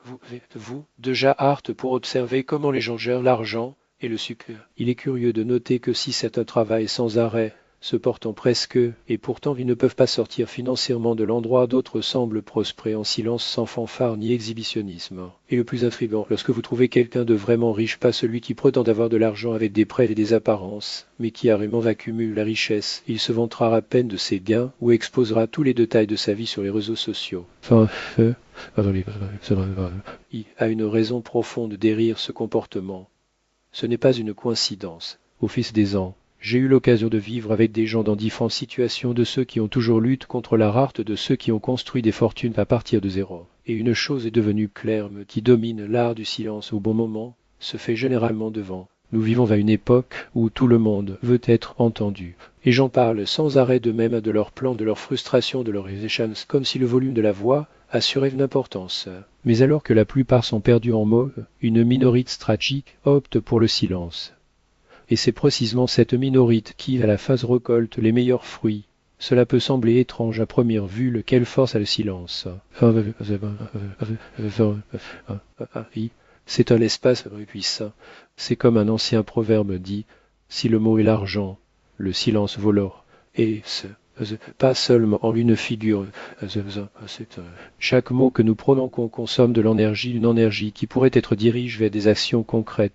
vous êtes-vous déjà apte pour observer comment les gens gèrent l'argent et le succès? Il est curieux de noter que si c'est un travail sans arrêt, se portant presque, et pourtant ils ne peuvent pas sortir financièrement de l'endroit, d'autres semblent prospérer en silence sans fanfare ni exhibitionnisme. Et le plus intrigant, lorsque vous trouvez quelqu'un de vraiment riche, pas celui qui prétend avoir de l'argent avec des prêts et des apparences, mais qui a vraiment accumule la richesse, il se vantera à peine de ses gains ou exposera tous les détails de sa vie sur les réseaux sociaux. Il a une raison profonde d'érir ce comportement. Ce n'est pas une coïncidence. Au fil des ans, j'ai eu l'occasion de vivre avec des gens dans différentes situations, de ceux qui ont toujours lutté contre la rareté, de ceux qui ont construit des fortunes à partir de zéro. Et une chose est devenue claire, qui domine l'art du silence au bon moment, se fait généralement devant. Nous vivons à une époque où tout le monde veut être entendu. Et j'en parle sans arrêt d'eux-mêmes, de leurs plans, de leurs frustrations, de leurs échanges, comme si le volume de la voix assurait une importance. Mais alors que la plupart sont perdus en mots, une minorité stratégique opte pour le silence. Et c'est précisément cette minorité qui, à la phase récolte les meilleurs fruits. Cela peut sembler étrange à première vue, lequel force à le silence. C'est un espace puissant. C'est comme un ancien proverbe dit, si le mot est l'argent, le silence vaut l'or. Et pas seulement en une figure. Chaque mot que nous prononçons consomme de l'énergie, une énergie qui pourrait être dirigée vers des actions concrètes.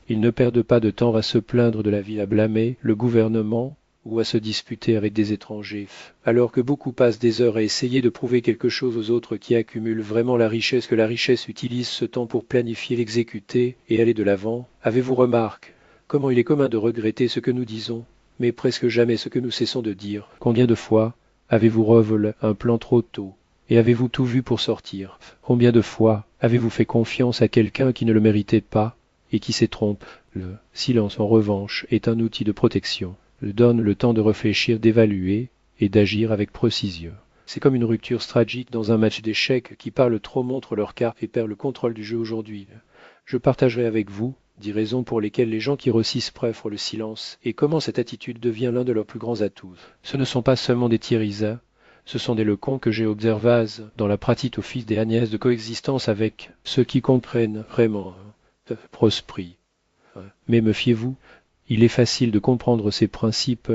Ils ne perdent pas de temps à se plaindre de la vie, à blâmer le gouvernement ou à se disputer avec des étrangers, alors que beaucoup passent des heures à essayer de prouver quelque chose aux autres qui accumulent vraiment la richesse, que la richesse utilise ce temps pour planifier, l'exécuter et aller de l'avant. Avez-vous remarqué comment il est commun de regretter ce que nous disons, mais presque jamais ce que nous cessons de dire? Combien de fois avez-vous révélé un plan trop tôt, et avez-vous tout vu pour sortir? Combien de fois avez-vous fait confiance à quelqu'un qui ne le méritait pas et qui s'est trompé? Le silence, en revanche, est un outil de protection. Donne le temps de réfléchir, d'évaluer et d'agir avec précision. C'est comme une rupture stratégique dans un match d'échecs qui parle trop, montre leurs cartes et perd le contrôle du jeu aujourd'hui. Je partagerai avec vous 10 raisons pour lesquelles les gens qui réussissent préfèrent le silence et comment cette attitude devient l'un de leurs plus grands atouts. Ce ne sont pas seulement des tiérisas, ce sont des leçons que j'ai observées dans la pratique au fil des années de coexistence avec ceux qui comprennent vraiment prosprit. Mais me fiez-vous, il est facile de comprendre ces principes,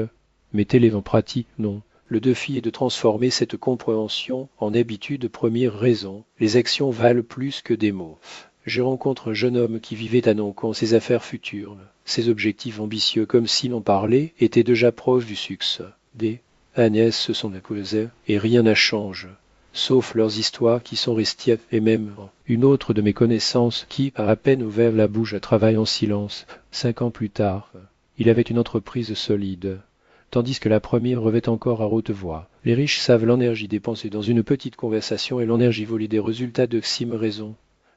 mettez-les en pratique, non. Le défi est de transformer cette compréhension en habitude. Première raison, les actions valent plus que des mots. Je rencontre un jeune homme qui vivait à Nancan ses affaires futures, ses objectifs ambitieux, comme s'il en parlait, étaient déjà proches du succès. Des Agnès se sont accusées et rien n'a changé, sauf leurs histoires qui sont restées, et même une autre de mes connaissances qui, à peine ouvert la bouche, travaille en silence. 5 ans plus tard, il avait une entreprise solide, tandis que la première revêt encore à haute voix. Les riches savent l'énergie dépensée dans une petite conversation et l'énergie volée des résultats de Sim raison.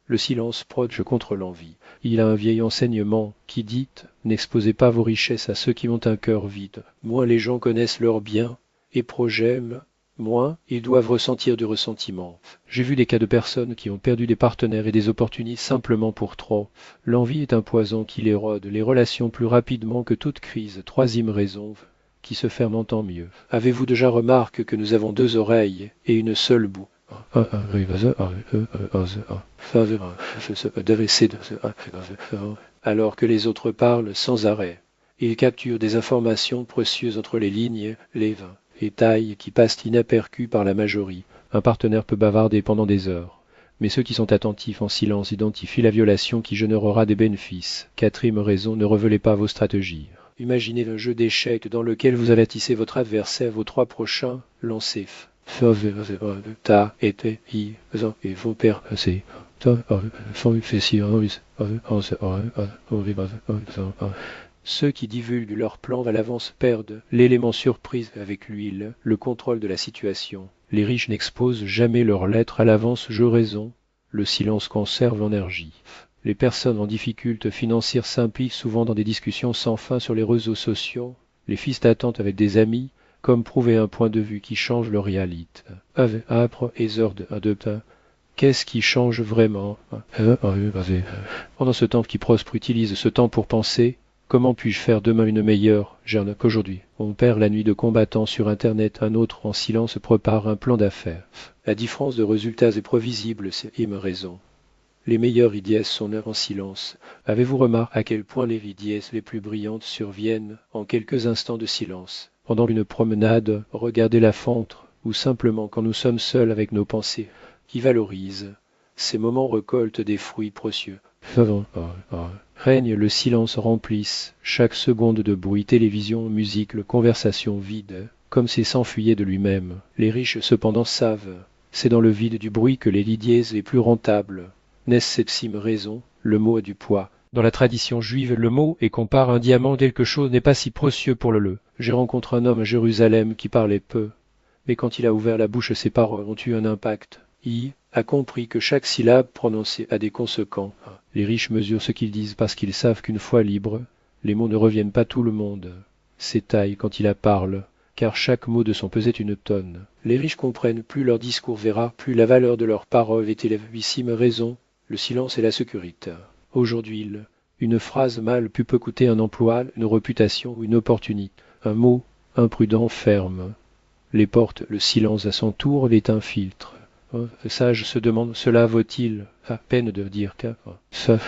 Le silence protège contre l'envie. Il a un vieil enseignement qui dit « N'exposez pas vos richesses à ceux qui ont un cœur vide. Moins les gens connaissent leurs biens et projets, moins ils doivent ressentir du ressentiment. » J'ai vu des cas de personnes qui ont perdu des partenaires et des opportunistes simplement pour trop. L'envie est un poison qui érode les relations plus rapidement que toute crise. 3e raison, qui se ferme en tant mieux. Avez-vous déjà remarqué que nous avons 2 oreilles et une seule bouche? Alors que les autres parlent sans arrêt. Ils capturent des informations précieuses entre les lignes, les détails qui passent inaperçus par la majorité. Un partenaire peut bavarder pendant des heures, mais ceux qui sont attentifs en silence identifient la violation qui générera des bénéfices. 4e raison, ne révélez pas vos stratégies. Imaginez un jeu d'échecs dans lequel vous avertissez votre adversaire, vos 3 prochains lancers. Ta et vos pères c'est ceux qui divulguent leur plan à l'avance perdent l'élément surprise avec l'huile, le contrôle de la situation. Les riches n'exposent jamais leurs lettres à l'avance. Je raison, le silence conserve l'énergie. Les personnes en difficulté financière s'impliquent souvent dans des discussions sans fin sur les réseaux sociaux. Les fils d'attente avec des amis, comme prouver un point de vue qui change leur réalité. Âpre et de qu'est-ce qui change vraiment? Pendant ce temps qui prospère utilise ce temps pour penser, Comment puis-je faire demain une meilleure journée qu'aujourd'hui? On perd la nuit de combattant sur Internet, un autre en silence prépare un plan d'affaires. La différence de résultats est prévisible, c'est il me raison. Les meilleures idées sont nées en silence. Avez-vous remarqué à quel point les idées les plus brillantes surviennent en quelques instants de silence? Pendant une promenade, regardez la fenêtre, ou simplement quand nous sommes seuls avec nos pensées, qui valorisent. Ces moments récoltent des fruits précieux. Règne le silence remplisse, chaque seconde de bruit, télévision, musique, le conversation vide, comme s'il s'enfuyait de lui-même. Les riches cependant savent. C'est dans le vide du bruit que les idées les plus rentables. N'est-ce cette cime raison? Le mot a du poids. Dans la tradition juive, le mot est qu'on compare un diamant quelque chose n'est pas si précieux pour le. J'ai rencontré un homme à Jérusalem qui parlait peu, mais quand il a ouvert la bouche, ses paroles ont eu un impact. Il a compris que chaque syllabe prononcée a des conséquences. Les riches mesurent ce qu'ils disent parce qu'ils savent qu'une fois libres, les mots ne reviennent pas tout le monde. S'étaille quand il parle, car chaque mot de son pesait une tonne. Les riches comprennent, plus leur discours verra, plus la valeur de leurs paroles est élevissime raison. Le silence est la sécurité. Aujourd'hui, une phrase mal peut coûter un emploi, une réputation ou une opportunité. Un mot imprudent ferme. Les portes, le silence à son tour est un filtre. Le sage se demande, cela vaut-il à peine de dire qu'à ça,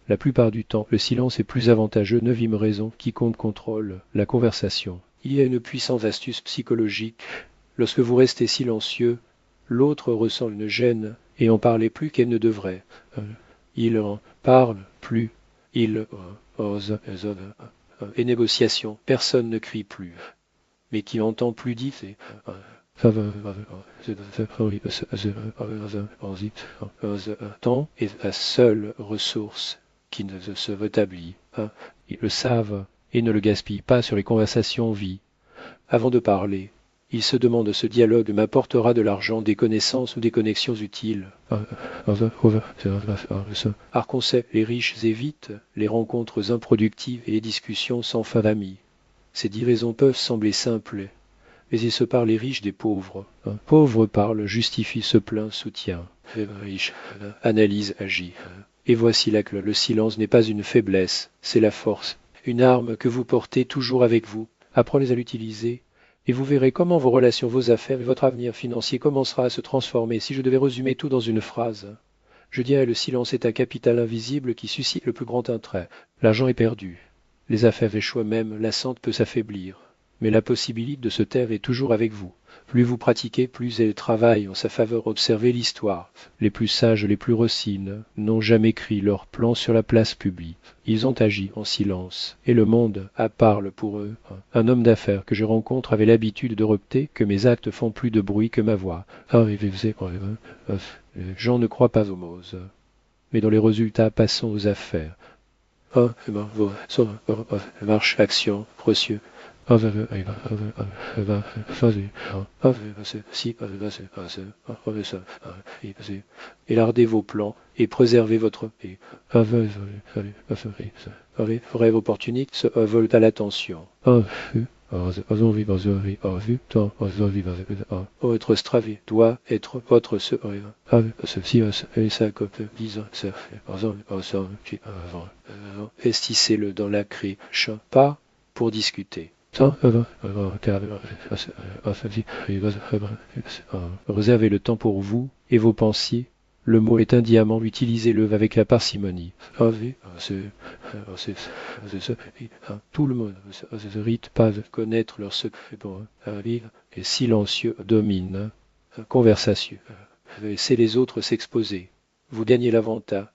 la plupart du temps, le silence est plus avantageux. Neuvième raison, quiconque contrôle la conversation. Il y a une puissante astuce psychologique. Lorsque vous restez silencieux, l'autre ressent une gêne et en parle plus qu'elle ne devrait. Il en parle plus. Il ose. Et négociation, personne ne crie plus. Mais qui entend plus dit, c'est temps est la seule ressource qui ne se rétablit. Ils le savent et ne le gaspillent pas sur les conversations vies. Avant de parler, ils se demandent ce dialogue m'apportera de l'argent, des connaissances ou des connexions utiles. Par concept, les riches évitent les rencontres improductives et les discussions sans fin d'amis. Ces 10 raisons peuvent sembler simples, mais il se parle les riches des pauvres. Un pauvre parle, justifie, se plaint, soutient. Riche, analyse, agit. Et voici là que le silence n'est pas une faiblesse, c'est la force, une arme que vous portez toujours avec vous. Apprenez à l'utiliser, et vous verrez comment vos relations, vos affaires et votre avenir financier commencera à se transformer. Si je devais résumer tout dans une phrase, je dirais le silence est un capital invisible qui suscite le plus grand intérêt. L'argent est perdu. Les affaires échouent même, la santé peut s'affaiblir. Mais la possibilité de se taire est toujours avec vous. Plus vous pratiquez, plus elle travaille en sa faveur. Observez l'histoire. Les plus sages, les plus recines, n'ont jamais écrit leurs plans sur la place publique. Ils ont agi en silence. Et le monde parle pour eux. Un homme d'affaires que je rencontre avait l'habitude de repter que mes actes font plus de bruit que ma voix. Les gens ne croient pas aux mots. Mais dans les résultats, passons aux affaires. Marche, action, précieux. Élardez vos plans et préservez votre paix. Rêve opportuniste se volent à l'attention. Votre stravé doit être votre Estissez-le dans la craie, pas pour discuter. Réservez le temps pour vous et vos pensées. Le mot est un diamant, utilisez-le avec la parcimonie. Tout le monde ne rite pas de connaître leur secret pour vivre et silencieux domine. Conversation. Laissez les autres s'exposer. Vous gagnez l'avantage.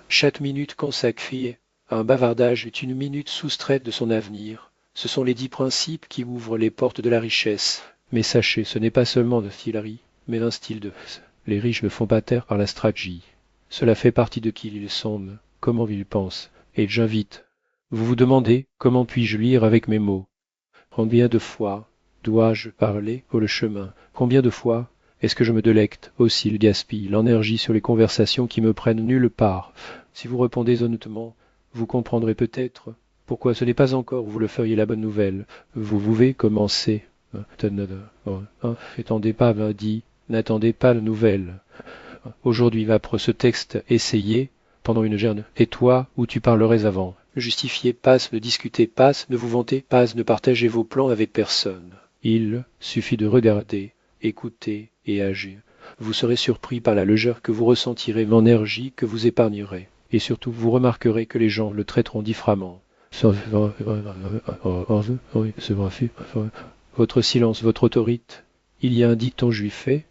Chaque minute consacrée à un bavardage est une minute soustraite de son avenir. Ce sont les 10 principes qui ouvrent les portes de la richesse. Mais sachez, ce n'est pas seulement de stylerie, mais d'un style de... Les riches ne font pas taire par la stratégie. Cela fait partie de qui ils sont, comment ils pensent. Et j'invite. Vous vous demandez comment puis-je lire avec mes mots. Combien de fois dois-je parler pour le chemin? Combien de fois est-ce que je me délecte aussi le gaspille, l'énergie sur les conversations qui me prennent nulle part? Si vous répondez honnêtement, vous comprendrez peut-être pourquoi ce n'est pas encore vous le feriez la bonne nouvelle. Vous pouvez commencer. Étendez pas dit n'attendez pas de nouvelles. Aujourd'hui va pour ce texte essayer pendant une gêne. Et toi, où tu parlerais avant. Ne justifiez pas, ne discutez pas, ne vous vantez pas, ne partagez vos plans avec personne. Il suffit de regarder, écouter et agir. Vous serez surpris par la légèreté que vous ressentirez, l'énergie que vous épargnerez. Et surtout, vous remarquerez que les gens le traiteront différemment. Votre silence, votre autorité. Il y a un dicton juif fait.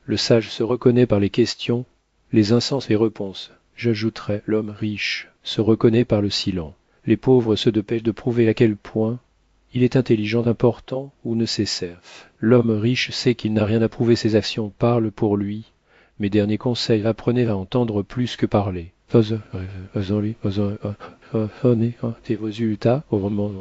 Le sage se reconnaît par les questions, les insensés les réponses. J'ajouterais, l'homme riche se reconnaît par le silence. Les pauvres se dépêchent de prouver à quel point il est intelligent, important ou nécessaire. L'homme riche sait qu'il n'a rien à prouver, ses actions parlent pour lui. Mes derniers conseils, apprenez à entendre plus que parler. Tes résultats, au moment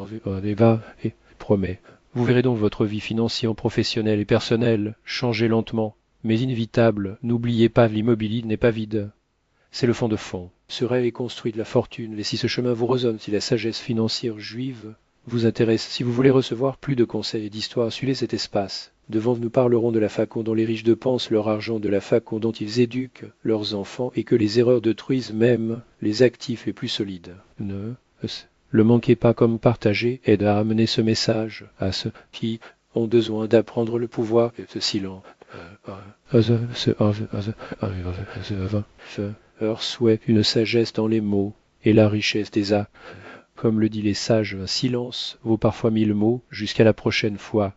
et promet. Vous verrez donc votre vie financière, professionnelle et personnelle changer lentement, mais inévitable. N'oubliez pas, l'immobilier n'est pas vide. C'est le fond de fond. Ce rêve est construit de la fortune, et si ce chemin vous résonne, si la sagesse financière juive vous intéresse, si vous voulez recevoir plus de conseils et d'histoires, suivez cet espace. Devant, nous parlerons de la façon dont les riches dépensent leur argent, de la façon dont ils éduquent leurs enfants, et que les erreurs détruisent même les actifs les plus solides. Ne le manquez pas, comme partager aide à amener ce message à ceux qui ont besoin d'apprendre le pouvoir et ce silence. Souhait une sagesse dans les mots et la richesse des actes. Comme le dit les sages, un silence vaut parfois 1000 mots. Jusqu'à la prochaine fois.